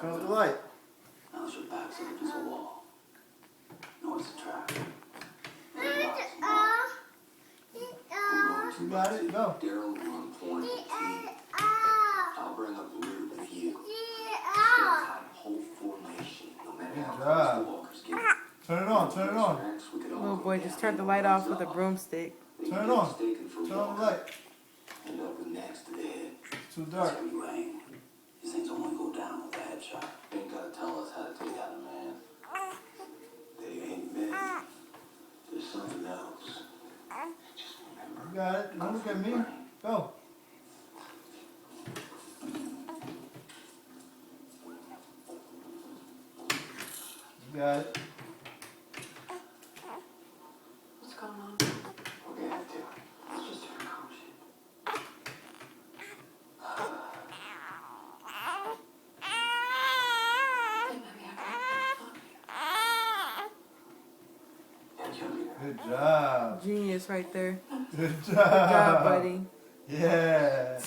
Turn off the light. Now your back's up against a wall. No, it's a trap. You got it? Go. Daryl on point. I'll bring up the rear with you. Whole formation. No matter how close the walkers get. Turn it on. Turn it on. Little boy just turned the light off with a broomstick. Turn it on. Turn on the light. End up with next to the head. It's too dark. That's where you aim. These things only go down with a headshot. They ain't gotta tell us how to take out a man. They ain't men. There's something else. Just remember. You got it. Don't look at me. Go. You got it. What's going on? We're gonna have to. It's just different conversation. And you'll be there. Good job. Genius right there. Good job. Good job, buddy. Yeah.